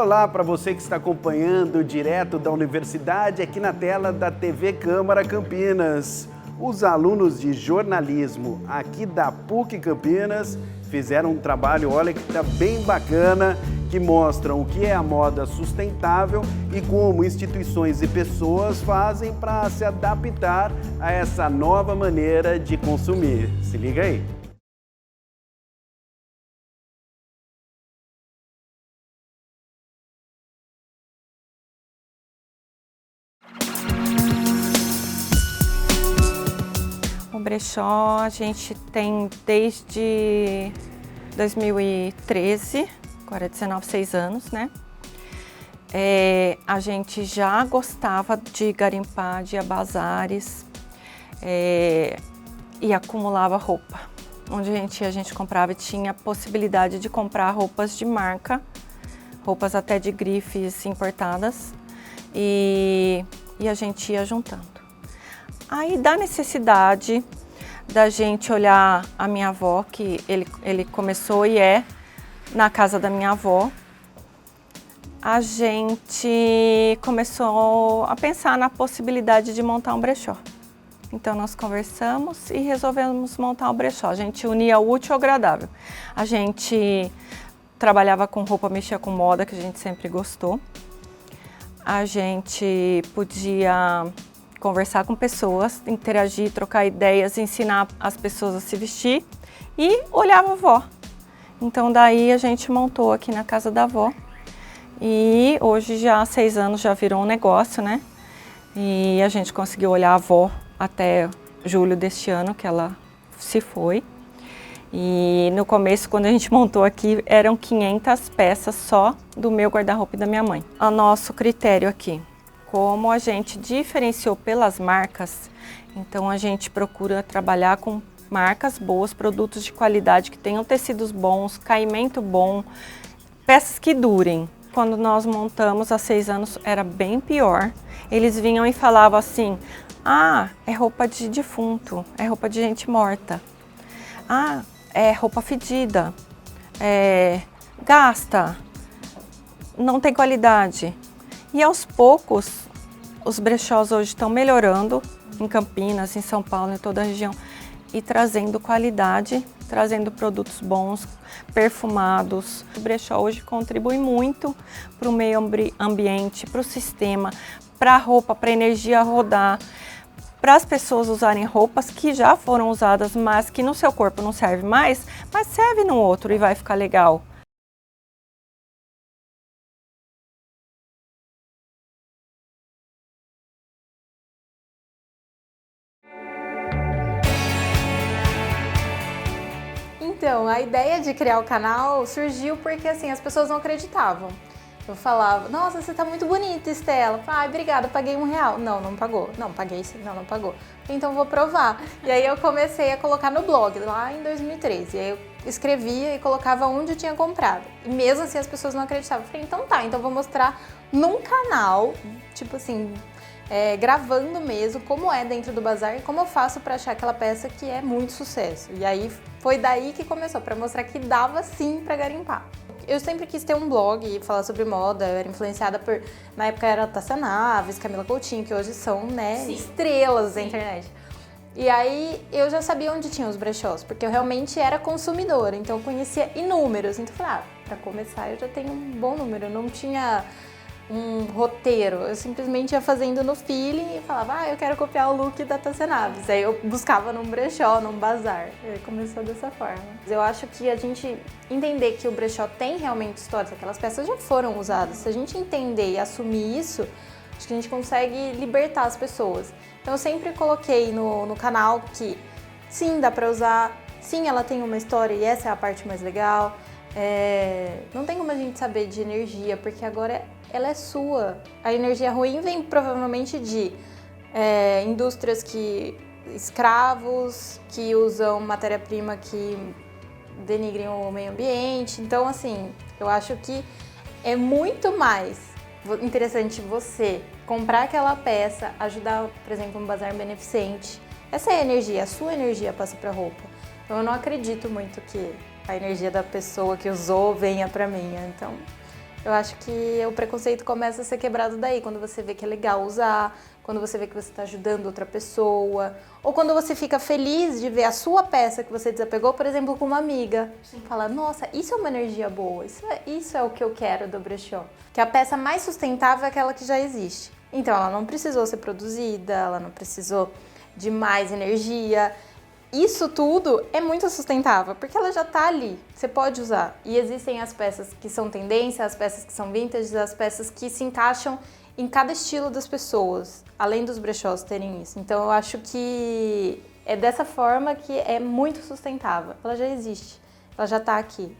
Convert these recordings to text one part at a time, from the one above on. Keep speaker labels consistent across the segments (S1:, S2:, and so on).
S1: Olá para você que está acompanhando direto da universidade aqui na tela da TV Câmara Campinas. Os alunos de jornalismo aqui da PUC Campinas fizeram um trabalho, olha que está bem bacana, que mostram o que é a moda sustentável e como instituições e pessoas fazem para se adaptar a essa nova maneira de consumir. Se liga aí!
S2: O brechó a gente tem desde 2013, agora 6 anos, né? A gente já gostava de garimpar, de ir a bazares e acumulava roupa. Onde a gente comprava e tinha possibilidade de comprar roupas de marca, roupas até de grifes importadas e a gente ia juntando. Aí da necessidade da gente olhar a minha avó, que ele começou e é na casa da minha avó, a gente começou a pensar na possibilidade de montar um brechó. Então nós conversamos e resolvemos montar um brechó. A gente unia o útil ao agradável. A gente trabalhava com roupa, mexia com moda, que a gente sempre gostou. A gente podia conversar com pessoas, interagir, trocar ideias, ensinar as pessoas a se vestir e olhava a avó. Então daí a gente montou aqui na casa da avó e hoje já há 6 anos já virou um negócio, né? E a gente conseguiu olhar a avó até julho deste ano que ela se foi. E no começo, quando a gente montou aqui, eram 500 peças só do meu guarda-roupa e da minha mãe. O nosso critério aqui, como a gente diferenciou pelas marcas, então a gente procura trabalhar com marcas boas, produtos de qualidade que tenham tecidos bons, caimento bom, peças que durem. Quando nós montamos há 6 anos era bem pior. Eles vinham e falavam assim: ah, é roupa de defunto, é roupa de gente morta. Ah, é roupa fedida, gasta, não tem qualidade. E aos poucos, os brechós hoje estão melhorando em Campinas, em São Paulo, em toda a região, e trazendo qualidade, trazendo produtos bons, perfumados. O brechó hoje contribui muito para o meio ambiente, para o sistema, para a roupa, para a energia rodar, para as pessoas usarem roupas que já foram usadas, mas que no seu corpo não serve mais, mas serve no outro e vai ficar legal.
S3: Então, a ideia de criar o canal surgiu porque assim, as pessoas não acreditavam. Eu falava: nossa, você tá muito bonita, Estela. Ai, obrigada, paguei R$1. Não, não pagou. Não, paguei sim. Não, não pagou. Então vou provar. E aí eu comecei a colocar no blog, lá em 2013. E aí eu escrevia e colocava onde eu tinha comprado. E mesmo assim as pessoas não acreditavam. Eu falei: então tá, então vou mostrar num canal, tipo assim, gravando mesmo como é dentro do bazar e como eu faço para achar aquela peça que é muito sucesso. E aí foi daí que começou, para mostrar que dava sim para garimpar. Eu sempre quis ter um blog e falar sobre moda, eu era influenciada por, na época era Tássia Naves, Camila Coutinho, que hoje são, né, estrelas da internet. E aí eu já sabia onde tinham os brechós, porque eu realmente era consumidora, então eu conhecia inúmeros. Então eu falei: para começar eu já tenho um bom número, eu não tinha um roteiro, eu simplesmente ia fazendo no feeling e falava: eu quero copiar o look da Tássia Naves. Aí eu buscava num brechó, num bazar. E aí começou dessa forma. Eu acho que a gente entender que o brechó tem realmente histórias, aquelas peças já foram usadas. Se a gente entender e assumir isso, acho que a gente consegue libertar as pessoas. Então eu sempre coloquei no canal que sim, dá pra usar, sim, ela tem uma história e essa é a parte mais legal. Não tem como a gente saber de energia, porque agora ela é sua. A energia ruim vem provavelmente de indústrias escravos que usam matéria-prima que denigrem o meio ambiente. Então, assim, eu acho que é muito mais interessante você comprar aquela peça, ajudar, por exemplo, um bazar beneficente. Essa é a energia, a sua energia passa para a roupa. Então, eu não acredito muito que a energia da pessoa que usou venha para mim. Então, Eu acho que o preconceito começa a ser quebrado daí, quando você vê que é legal usar, quando você vê que você está ajudando outra pessoa, ou quando você fica feliz de ver a sua peça que você desapegou, por exemplo, com uma amiga. Fala, nossa, isso é uma energia boa, isso é o que eu quero do brechó. Que a peça mais sustentável é aquela que já existe. Então, ela não precisou ser produzida, ela não precisou de mais energia. Isso tudo é muito sustentável, porque ela já tá ali, você pode usar. E existem as peças que são tendência, as peças que são vintage, as peças que se encaixam em cada estilo das pessoas, além dos brechós terem isso. Então eu acho que é dessa forma que é muito sustentável. Ela já existe, ela já tá aqui.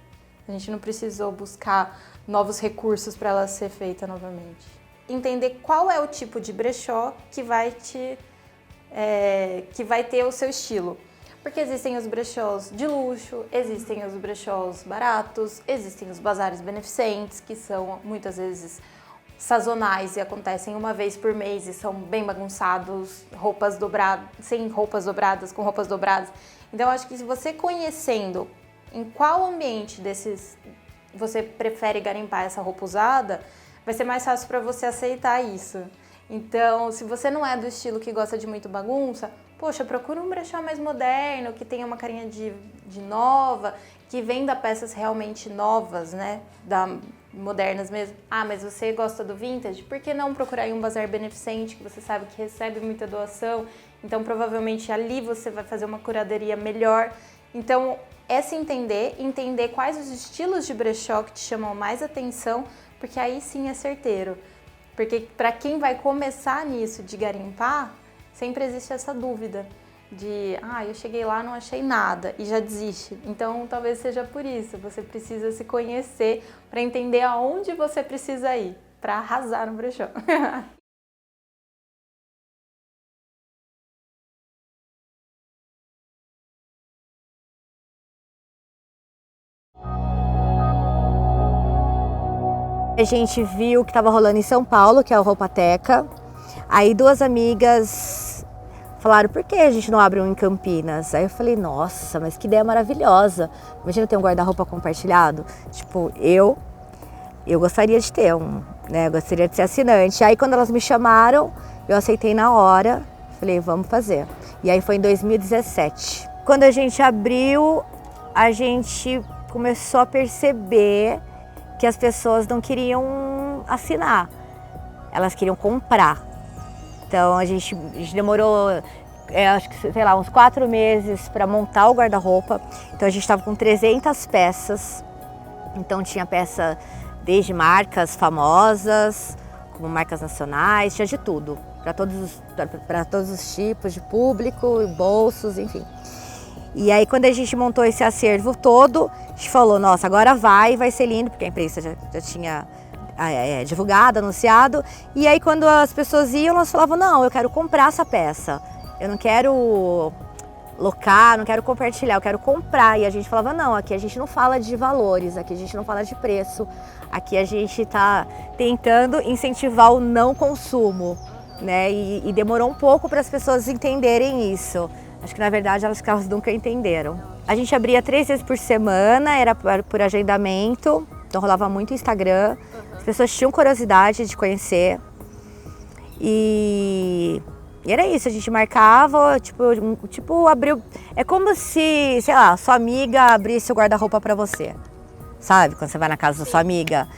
S3: A gente não precisou buscar novos recursos para ela ser feita novamente. Entender qual é o tipo de brechó que vai ter o seu estilo. Porque existem os brechós de luxo, existem os brechós baratos, existem os bazares beneficentes, que são muitas vezes sazonais e acontecem uma vez por mês e são bem bagunçados, roupas dobradas, sem roupas dobradas, com roupas dobradas. Então, eu acho que se você conhecendo em qual ambiente desses você prefere garimpar essa roupa usada, vai ser mais fácil para você aceitar isso. Então, se você não é do estilo que gosta de muito bagunça, poxa, procura um brechó mais moderno, que tenha uma carinha de nova, que venda peças realmente novas, né? Modernas mesmo. Ah, mas você gosta do vintage? Por que não procurar em um bazar beneficente, que você sabe que recebe muita doação? Então, provavelmente ali você vai fazer uma curadoria melhor. Então, é se entender quais os estilos de brechó que te chamam mais atenção, porque aí sim é certeiro. Porque para quem vai começar nisso de garimpar, sempre existe essa dúvida de, eu cheguei lá, não achei nada e já desiste. Então, talvez seja por isso, você precisa se conhecer para entender aonde você precisa ir para arrasar no brechó.
S4: A gente viu que estava rolando em São Paulo, que é o Roupateca. Aí duas amigas falaram, por que a gente não abre um em Campinas? Aí eu falei, nossa, mas que ideia maravilhosa. Imagina ter um guarda-roupa compartilhado. Tipo, eu gostaria de ter um, né? Eu gostaria de ser assinante. Aí quando elas me chamaram, eu aceitei na hora. Falei, vamos fazer. E aí foi em 2017. Quando a gente abriu, a gente começou a perceber que as pessoas não queriam assinar, elas queriam comprar. Então a gente demorou, acho que, sei lá, uns 4 meses para montar o guarda-roupa. Então a gente estava com 300 peças, então tinha peça desde marcas famosas, como marcas nacionais, tinha de tudo, para todos os tipos de público, bolsos, enfim. E aí quando a gente montou esse acervo todo, a gente falou, nossa, agora vai ser lindo, porque a imprensa já tinha divulgado, anunciado. E aí quando as pessoas iam, elas falavam, não, eu quero comprar essa peça, eu não quero locar, não quero compartilhar, eu quero comprar. E a gente falava, não, aqui a gente não fala de valores, aqui a gente não fala de preço, aqui a gente está tentando incentivar o não consumo, né? E demorou um pouco para as pessoas entenderem isso. Acho que na verdade elas nunca entenderam. A gente abria 3 vezes por semana, era por agendamento, então rolava muito Instagram. As pessoas tinham curiosidade de conhecer. E era isso, a gente marcava, tipo abriu. É como se, sei lá, sua amiga abrisse o guarda-roupa pra você. Sabe? Quando você vai na casa da sua amiga,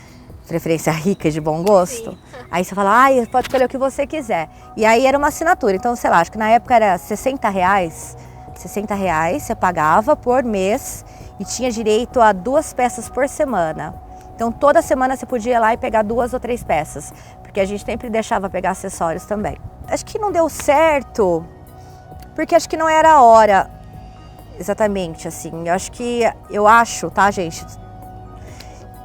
S4: preferência rica e de bom gosto. Sim. Aí você fala, pode escolher o que você quiser. E aí era uma assinatura, então sei lá, acho que na época era R$60. R$60 você pagava por mês e tinha direito a 2 peças por semana. Então toda semana você podia ir lá e pegar 2 ou 3 peças, porque a gente sempre deixava pegar acessórios também. Acho que não deu certo, porque acho que não era a hora exatamente assim. Eu acho, tá, gente,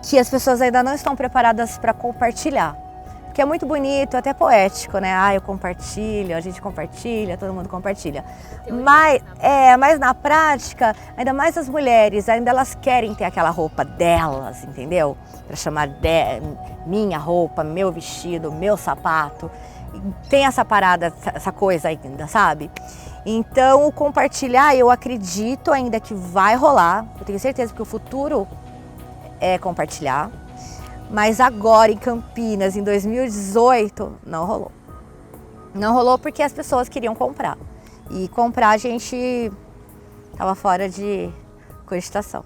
S4: que as pessoas ainda não estão preparadas para compartilhar. Porque é muito bonito, até poético, né? Eu compartilho, a gente compartilha, todo mundo compartilha. Mas na prática, ainda mais as mulheres, ainda elas querem ter aquela roupa delas, entendeu? Para chamar minha roupa, meu vestido, meu sapato. Tem essa parada, essa coisa ainda, sabe? Então, o compartilhar, eu acredito ainda que vai rolar. Eu tenho certeza que o futuro é compartilhar. Mas agora em Campinas, em 2018, não rolou. Não rolou porque as pessoas queriam comprar. E comprar a gente estava fora de cogitação.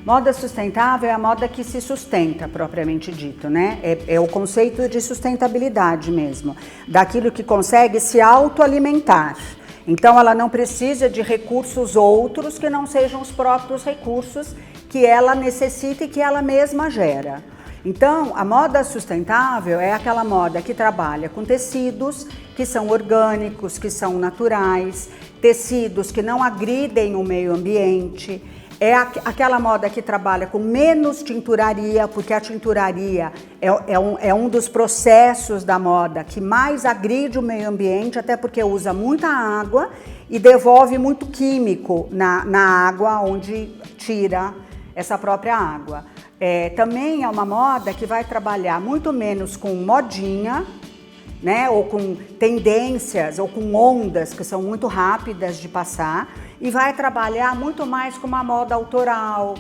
S5: Moda sustentável é a moda que se sustenta, propriamente dito, né? É o conceito de sustentabilidade mesmo, daquilo que consegue se autoalimentar. Então ela não precisa de recursos outros que não sejam os próprios recursos que ela necessita e que ela mesma gera. Então, a moda sustentável é aquela moda que trabalha com tecidos que são orgânicos, que são naturais, tecidos que não agridem o meio ambiente. É aquela moda que trabalha com menos tinturaria, porque a tinturaria é um dos processos da moda que mais agride o meio ambiente, até porque usa muita água e devolve muito químico na água, onde tira essa própria água. Também é uma moda que vai trabalhar muito menos com modinha, né, ou com tendências, ou com ondas que são muito rápidas de passar, e vai trabalhar muito mais com uma moda autoral,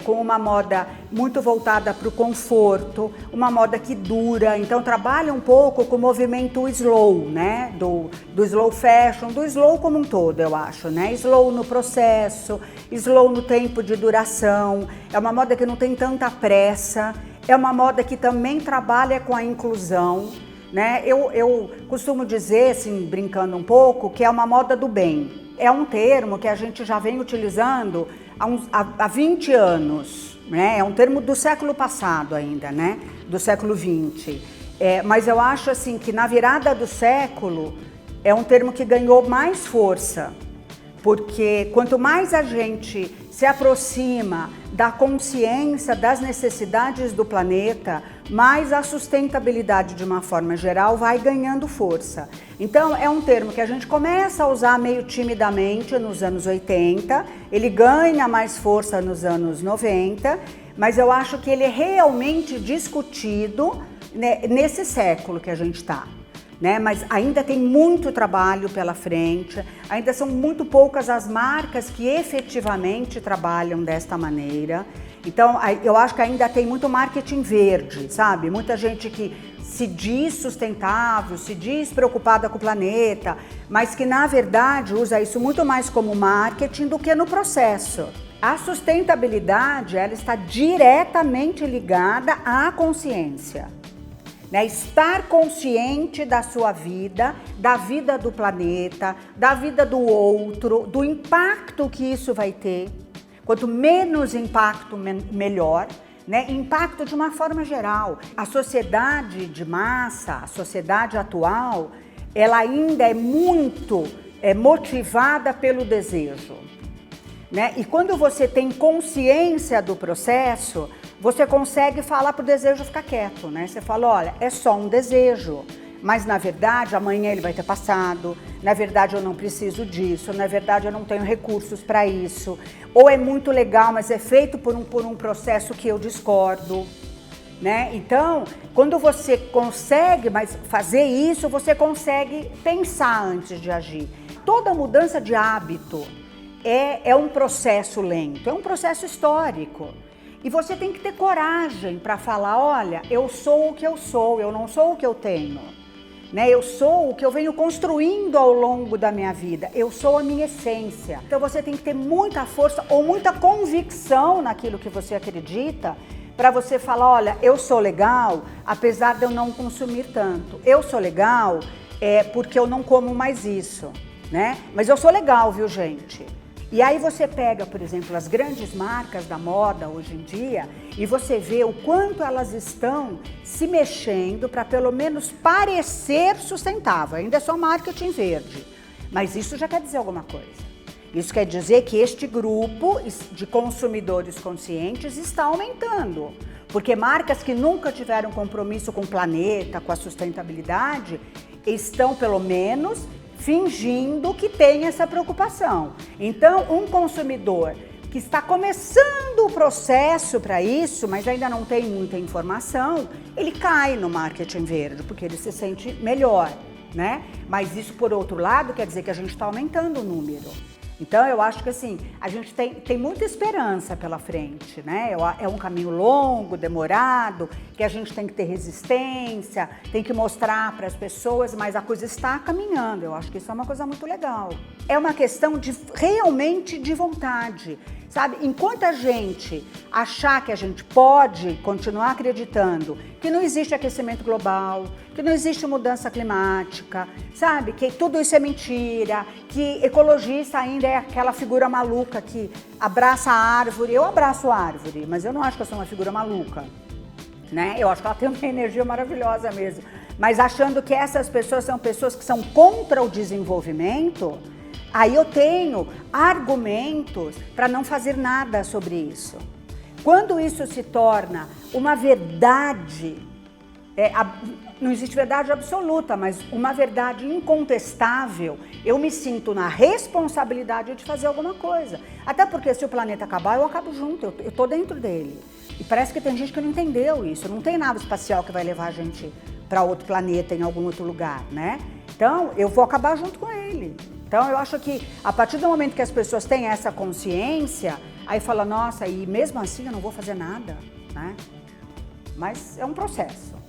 S5: com uma moda muito voltada para o conforto, uma moda que dura. Então trabalha um pouco com o movimento slow, né, do slow fashion, do slow como um todo, eu acho, né, slow no processo, slow no tempo de duração. É uma moda que não tem tanta pressa, é uma moda que também trabalha com a inclusão, né? Eu costumo dizer, assim, brincando um pouco, que é uma moda do bem. É um termo que a gente já vem utilizando há 20 anos, né? É um termo do século passado ainda, né? Do século 20. Mas eu acho assim que na virada do século é um termo que ganhou mais força, porque quanto mais a gente se aproxima da consciência das necessidades do planeta, mais a sustentabilidade de uma forma geral vai ganhando força. Então é um termo que a gente começa a usar meio timidamente nos anos 80, ele ganha mais força nos anos 90, mas eu acho que ele é realmente discutido, né, nesse século que a gente está. Né? Mas ainda tem muito trabalho pela frente, ainda são muito poucas as marcas que efetivamente trabalham desta maneira. Então, eu acho que ainda tem muito marketing verde, sabe? Muita gente que se diz sustentável, se diz preocupada com o planeta, mas que na verdade usa isso muito mais como marketing do que no processo. A sustentabilidade, ela está diretamente ligada à consciência. Né, estar consciente da sua vida, da vida do planeta, da vida do outro, do impacto que isso vai ter. Quanto menos impacto, melhor. Né? Impacto de uma forma geral. A sociedade de massa, a sociedade atual, ela ainda é muito motivada pelo desejo. Né? E quando você tem consciência do processo, você consegue falar para o desejo ficar quieto, né? Você fala, olha, é só um desejo, mas na verdade amanhã ele vai ter passado, na verdade eu não preciso disso, na verdade eu não tenho recursos para isso, ou é muito legal, mas é feito por um processo que eu discordo, né? Então, quando você consegue fazer isso, você consegue pensar antes de agir. Toda mudança de hábito é um processo lento, é um processo histórico. E você tem que ter coragem para falar, olha, eu sou o que eu sou, eu não sou o que eu tenho. Né? Eu sou o que eu venho construindo ao longo da minha vida, eu sou a minha essência. Então você tem que ter muita força ou muita convicção naquilo que você acredita para você falar, olha, eu sou legal, apesar de eu não consumir tanto. Eu sou legal porque eu não como mais isso, né? Mas eu sou legal, viu, gente? E aí você pega, por exemplo, as grandes marcas da moda hoje em dia e você vê o quanto elas estão se mexendo para pelo menos parecer sustentável. Ainda é só marketing verde, mas isso já quer dizer alguma coisa. Isso quer dizer que este grupo de consumidores conscientes está aumentando, porque marcas que nunca tiveram compromisso com o planeta, com a sustentabilidade, estão pelo menos fingindo que tem essa preocupação. Então, um consumidor que está começando o processo para isso, mas ainda não tem muita informação, ele cai no marketing verde, porque ele se sente melhor, né? Mas isso, por outro lado, quer dizer que a gente está aumentando o número. Então, eu acho que assim, a gente tem muita esperança pela frente, né? É um caminho longo, demorado, que a gente tem que ter resistência, tem que mostrar para as pessoas, mas a coisa está caminhando. Eu acho que isso é uma coisa muito legal. É uma questão realmente de vontade, sabe? Enquanto a gente achar que a gente pode continuar acreditando que não existe aquecimento global, que não existe mudança climática, sabe? Que tudo isso é mentira, que ecologista ainda é aquela figura maluca que abraça a árvore. Eu abraço a árvore, mas eu não acho que eu sou uma figura maluca, né? Eu acho que ela tem uma energia maravilhosa mesmo. Mas achando que essas pessoas são pessoas que são contra o desenvolvimento, aí eu tenho argumentos para não fazer nada sobre isso. Quando isso se torna uma verdade, não existe verdade absoluta, mas uma verdade incontestável, eu me sinto na responsabilidade de fazer alguma coisa. Até porque se o planeta acabar, eu acabo junto, eu estou dentro dele. E parece que tem gente que não entendeu isso, não tem nave espacial que vai levar a gente para outro planeta, em algum outro lugar, né? Então, eu vou acabar junto com ele. Então, eu acho que a partir do momento que as pessoas têm essa consciência, aí fala, nossa, e mesmo assim eu não vou fazer nada, né? Mas é um processo.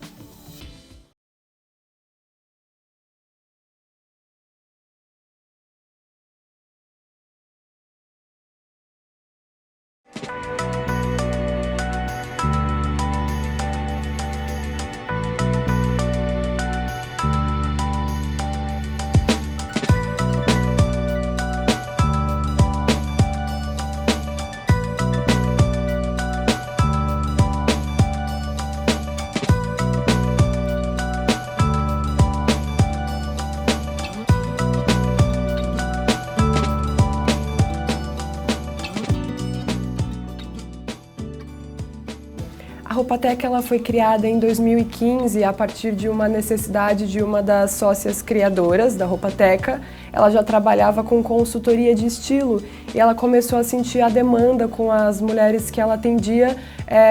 S6: A Roupateca ela foi criada em 2015 a partir de uma necessidade de uma das sócias criadoras da Roupateca. Ela já trabalhava com consultoria de estilo e ela começou a sentir a demanda com as mulheres que ela atendia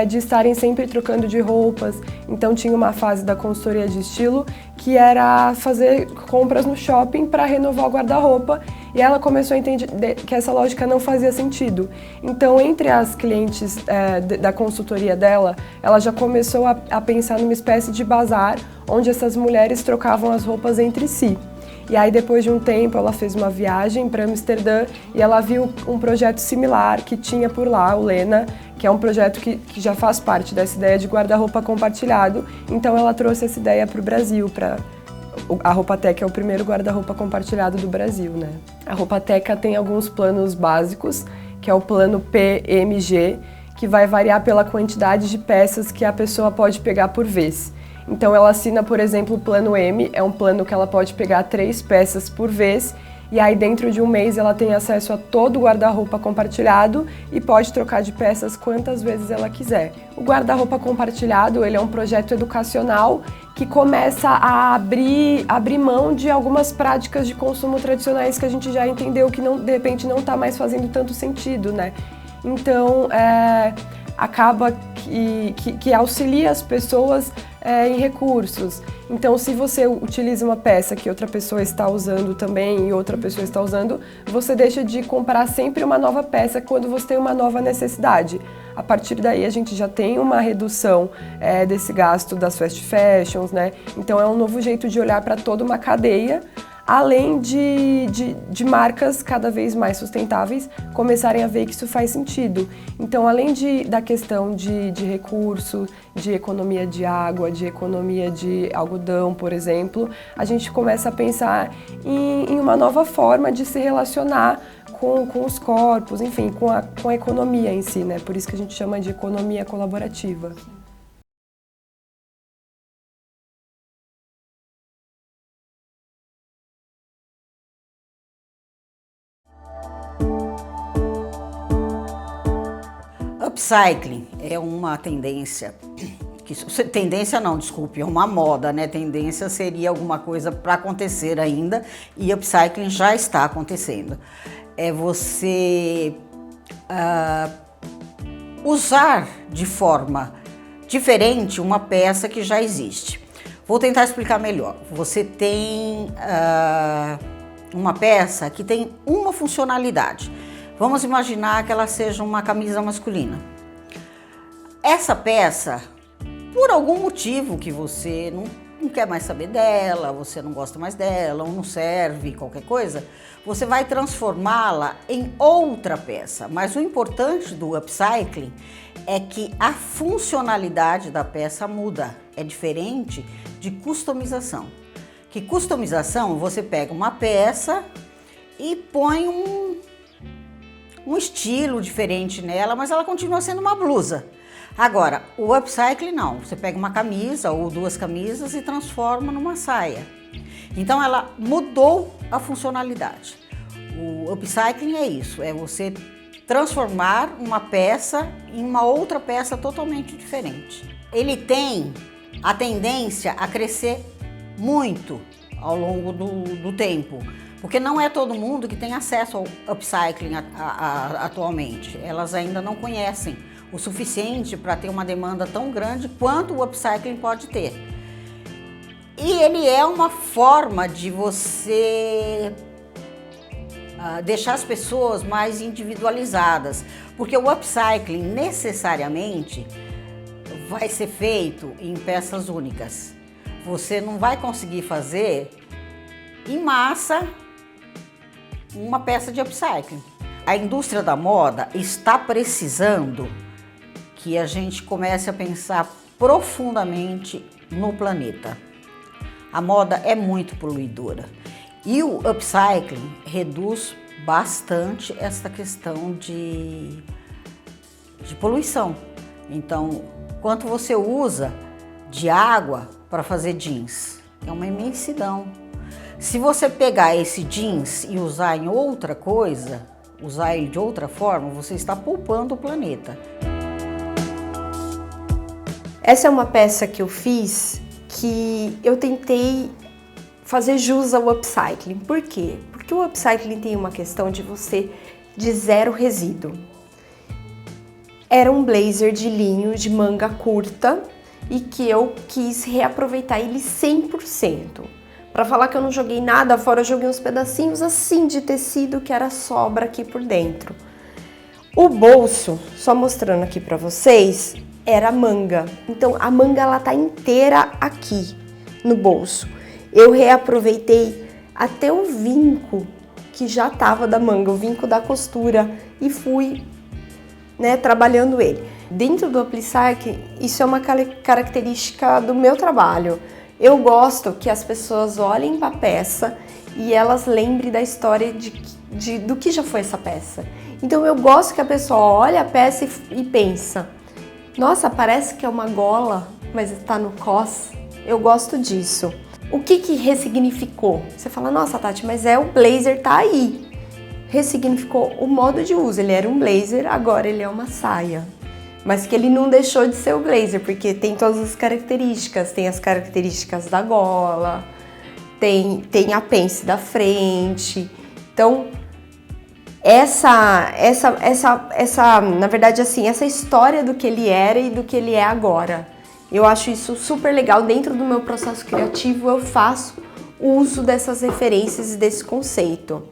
S6: de estarem sempre trocando de roupas. Então tinha uma fase da consultoria de estilo que era fazer compras no shopping para renovar o guarda-roupa e ela começou a entender que essa lógica não fazia sentido. Então, entre as clientes da consultoria dela, ela já começou a pensar numa espécie de bazar onde essas mulheres trocavam as roupas entre si. E aí, depois de um tempo, ela fez uma viagem para Amsterdã e ela viu um projeto similar que tinha por lá, o Lena, que é um projeto que já faz parte dessa ideia de guarda-roupa compartilhado. Então, ela trouxe essa ideia para o Brasil, a Roupateca é o primeiro guarda-roupa compartilhado do Brasil, né? A Roupateca tem alguns planos básicos, que é o plano PMG, que vai variar pela quantidade de peças que a pessoa pode pegar por vez. Então ela assina, por exemplo, o plano M, é um plano que ela pode pegar 3 peças por vez, e aí dentro de um mês ela tem acesso a todo o guarda-roupa compartilhado e pode trocar de peças quantas vezes ela quiser. O guarda-roupa compartilhado, ele é um projeto educacional que começa a abrir mão de algumas práticas de consumo tradicionais que a gente já entendeu que de repente não está mais fazendo tanto sentido, né? Então, acaba que auxilia as pessoas em recursos. Então, se você utiliza uma peça que outra pessoa está usando também e outra pessoa está usando, você deixa de comprar sempre uma nova peça quando você tem uma nova necessidade. A partir daí, a gente já tem uma redução desse gasto das fast fashions, né? Então, é um novo jeito de olhar para toda uma cadeia, além de marcas cada vez mais sustentáveis começarem a ver que isso faz sentido. Então, além da questão de recurso, de economia de água, de economia de algodão, por exemplo, a gente começa a pensar em uma nova forma de se relacionar com os corpos, enfim, com a economia em si, né? Por isso que a gente chama de economia colaborativa.
S7: Upcycling é uma tendência, tendência não, desculpe, é uma moda, né? Tendência seria alguma coisa para acontecer ainda e upcycling já está acontecendo. É você usar de forma diferente uma peça que já existe. Vou tentar explicar melhor. Você tem uma peça que tem uma funcionalidade. Vamos imaginar que ela seja uma camisa masculina. Essa peça, por algum motivo que você não quer mais saber dela, você não gosta mais dela, ou não serve, qualquer coisa, você vai transformá-la em outra peça. Mas o importante do upcycling é que a funcionalidade da peça muda. É diferente de customização. Que customização, você pega uma peça e põe um estilo diferente nela, mas ela continua sendo uma blusa. Agora, o upcycling não. Você pega uma camisa ou duas camisas e transforma numa saia. Então, ela mudou a funcionalidade. O upcycling é isso, é você transformar uma peça em uma outra peça totalmente diferente. Ele tem a tendência a crescer muito ao longo do tempo, porque não é todo mundo que tem acesso ao upcycling atualmente. Elas ainda não conhecem o suficiente para ter uma demanda tão grande quanto o upcycling pode ter. E ele é uma forma de você deixar as pessoas mais individualizadas, porque o upcycling necessariamente vai ser feito em peças únicas. Você não vai conseguir fazer em massa uma peça de upcycling. A indústria da moda está precisando que a gente comece a pensar profundamente no planeta. A moda é muito poluidora e o upcycling reduz bastante essa questão de poluição. Então, quanto você usa de água para fazer jeans? É uma imensidão. Se você pegar esse jeans e usar em outra coisa, usar ele de outra forma, você está poupando o planeta.
S8: Essa é uma peça que eu fiz que eu tentei fazer jus ao upcycling. Por quê? Porque o upcycling tem uma questão de zero resíduo. Era um blazer de linho de manga curta e que eu quis reaproveitar ele 100%. Para falar que eu não joguei nada fora, eu joguei uns pedacinhos assim de tecido que era sobra aqui por dentro. O bolso, só mostrando aqui para vocês, era manga. Então a manga ela tá inteira aqui no bolso. Eu reaproveitei até o vinco que já tava da manga, o vinco da costura, e fui, trabalhando ele. Dentro do upcycling, isso é uma característica do meu trabalho. Eu gosto que as pessoas olhem para a peça e elas lembrem da história do que já foi essa peça. Então eu gosto que a pessoa olhe a peça e pensa, nossa, parece que é uma gola, mas está no cos. Eu gosto disso. O que ressignificou? Você fala, nossa, Tati, mas o blazer tá aí. Ressignificou o modo de uso. Ele era um blazer, agora ele é uma saia. Mas que ele não deixou de ser o blazer, porque tem todas as características. Tem as características da gola, tem a pence da frente. Então, na verdade, assim, essa história do que ele era e do que ele é agora. Eu acho isso super legal. Dentro do meu processo criativo, eu faço uso dessas referências e desse conceito.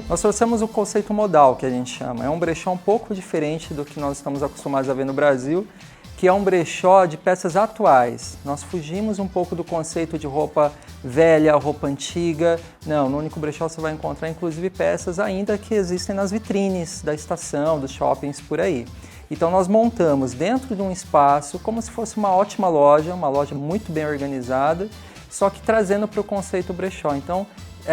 S9: Nós trouxemos o conceito modal, que a gente chama. É um brechó um pouco diferente do que nós estamos acostumados a ver no Brasil, que é um brechó de peças atuais. Nós fugimos um pouco do conceito de roupa velha, roupa antiga. Não, no Único Brechó você vai encontrar inclusive peças ainda que existem nas vitrines da estação, dos shoppings por aí. Então nós montamos dentro de um espaço como se fosse uma ótima loja, uma loja muito bem organizada, só que trazendo para o conceito brechó. Então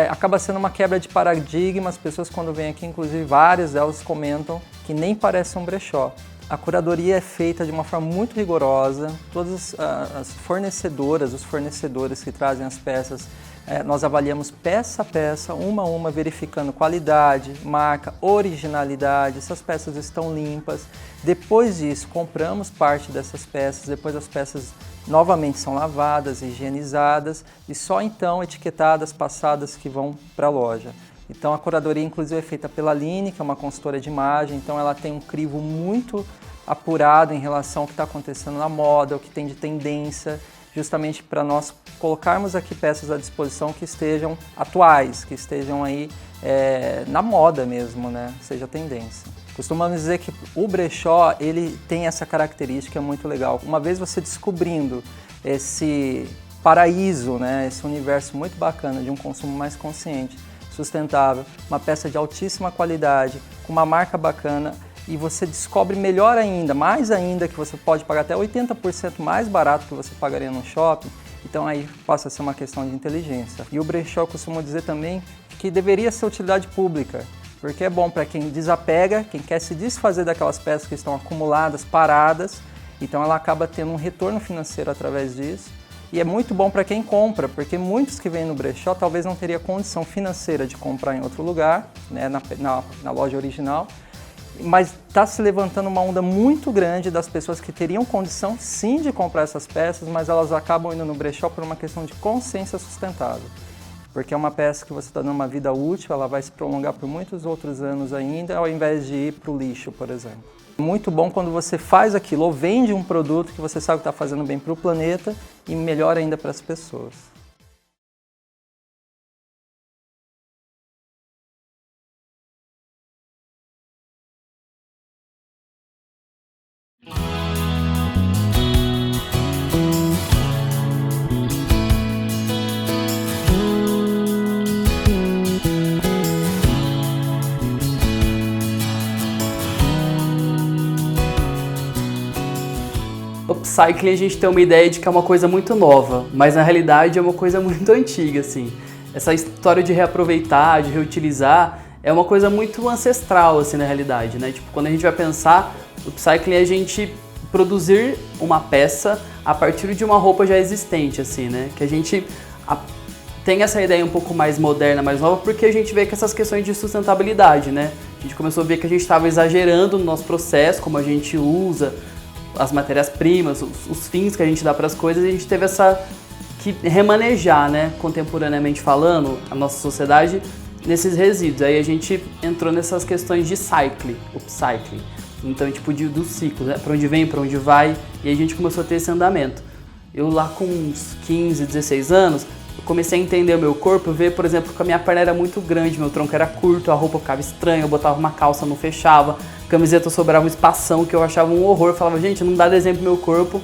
S9: acaba sendo uma quebra de paradigma. As pessoas quando vêm aqui, inclusive várias delas comentam que nem parece um brechó. A curadoria é feita de uma forma muito rigorosa, todas as fornecedoras, os fornecedores que trazem as peças nós avaliamos peça a peça, uma a uma, verificando qualidade, marca, originalidade, se as peças estão limpas. Depois disso, compramos parte dessas peças, depois as peças novamente são lavadas, higienizadas e só então etiquetadas, passadas que vão para a loja. Então a curadoria inclusive é feita pela Aline, que é uma consultora de imagem, então ela tem um crivo muito apurado em relação ao que está acontecendo na moda, o que tem de tendência, justamente para nós colocarmos aqui peças à disposição que estejam atuais, que estejam aí na moda mesmo, né? Seja tendência. Costumamos dizer que o brechó, ele tem essa característica muito legal. Uma vez você descobrindo esse paraíso, né? Esse universo muito bacana de um consumo mais consciente, sustentável, uma peça de altíssima qualidade, com uma marca bacana, e você descobre melhor ainda, mais ainda, que você pode pagar até 80% mais barato que você pagaria no shopping, então aí passa a ser uma questão de inteligência. E o brechó, eu costumo dizer também que deveria ser utilidade pública, porque é bom para quem desapega, quem quer se desfazer daquelas peças que estão acumuladas, paradas, então ela acaba tendo um retorno financeiro através disso. E é muito bom para quem compra, porque muitos que vêm no brechó talvez não teriam condição financeira de comprar em outro lugar, né, na loja original, mas está se levantando uma onda muito grande das pessoas que teriam condição sim de comprar essas peças, mas elas acabam indo no brechó por uma questão de consciência sustentável. Porque é uma peça que você está dando uma vida útil, ela vai se prolongar por muitos outros anos ainda, ao invés de ir para o lixo, por exemplo. Muito bom quando você faz aquilo ou vende um produto que você sabe que está fazendo bem para o planeta e melhor ainda para as pessoas.
S10: Upcycling, a gente tem uma ideia de que é uma coisa muito nova, mas na realidade é uma coisa muito antiga, assim. Essa história de reaproveitar, de reutilizar, é uma coisa muito ancestral, assim, na realidade, né? Tipo, quando a gente vai pensar, upcycling é a gente produzir uma peça a partir de uma roupa já existente, assim, né? Que a gente tem essa ideia um pouco mais moderna, mais nova, porque a gente vê que essas questões de sustentabilidade, né? A gente começou a ver que a gente estava exagerando no nosso processo, como a gente usa as matérias-primas, os fins que a gente dá para as coisas, e a gente teve que remanejar, né, contemporaneamente falando, a nossa sociedade nesses resíduos. Aí a gente entrou nessas questões de upcycling. Então, tipo, do ciclo, né, para onde vem, para onde vai, e aí a gente começou a ter esse andamento. Eu lá com uns 15, 16 anos, eu comecei a entender o meu corpo, ver, por exemplo, que a minha perna era muito grande, meu tronco era curto, a roupa ficava estranha, eu botava uma calça, não fechava, camiseta sobrava um espação que eu achava um horror, eu falava, gente, não dá desenho pro meu corpo.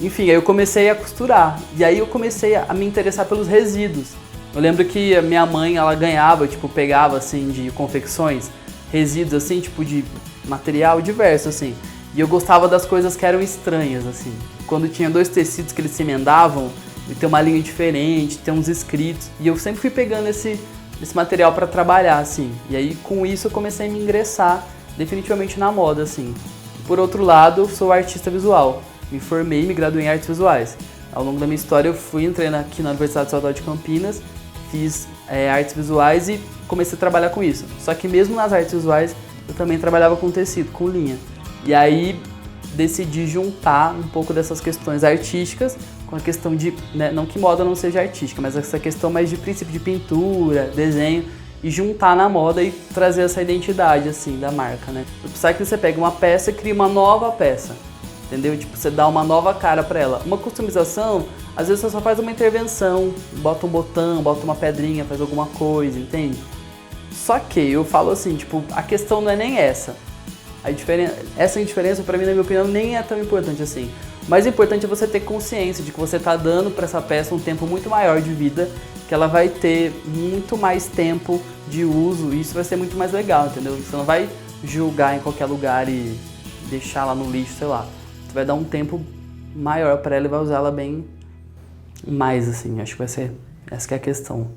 S10: Enfim, aí eu comecei a costurar, e aí eu comecei a me interessar pelos resíduos. Eu lembro que a minha mãe, ela ganhava, tipo, pegava, assim, de confecções, resíduos, assim, tipo, de material diverso, assim. E eu gostava das coisas que eram estranhas, assim. Quando tinha dois tecidos que eles se emendavam, e ter uma linha diferente, ter uns escritos. E eu sempre fui pegando esse material para trabalhar, assim. E aí, com isso, eu comecei a me ingressar definitivamente na moda, assim. Por outro lado, eu sou artista visual. Me formei, me graduei em artes visuais. Ao longo da minha história, eu entrei aqui na Universidade Estadual de Campinas, fiz artes visuais e comecei a trabalhar com isso. Só que mesmo nas artes visuais, eu também trabalhava com tecido, com linha. E aí, decidi juntar um pouco dessas questões artísticas com a questão de, né, não que moda não seja artística, mas essa questão mais de princípio de pintura, desenho, e juntar na moda e trazer essa identidade, assim, da marca, né? O upcycling, você pega uma peça e cria uma nova peça, entendeu? Tipo, você dá uma nova cara pra ela. Uma customização, às vezes você só faz uma intervenção, bota um botão, bota uma pedrinha, faz alguma coisa, entende? Só que eu falo assim, tipo, a questão não é nem essa. Essa indiferença, pra mim, na minha opinião, nem é tão importante assim. O mais importante é você ter consciência de que você tá dando pra essa peça um tempo muito maior de vida, que ela vai ter muito mais tempo de uso, e isso vai ser muito mais legal, entendeu? Você não vai julgar em qualquer lugar e deixar lá no lixo, sei lá. Você vai dar um tempo maior pra ela e vai usar ela bem mais, assim. Acho que vai ser essa que é a questão.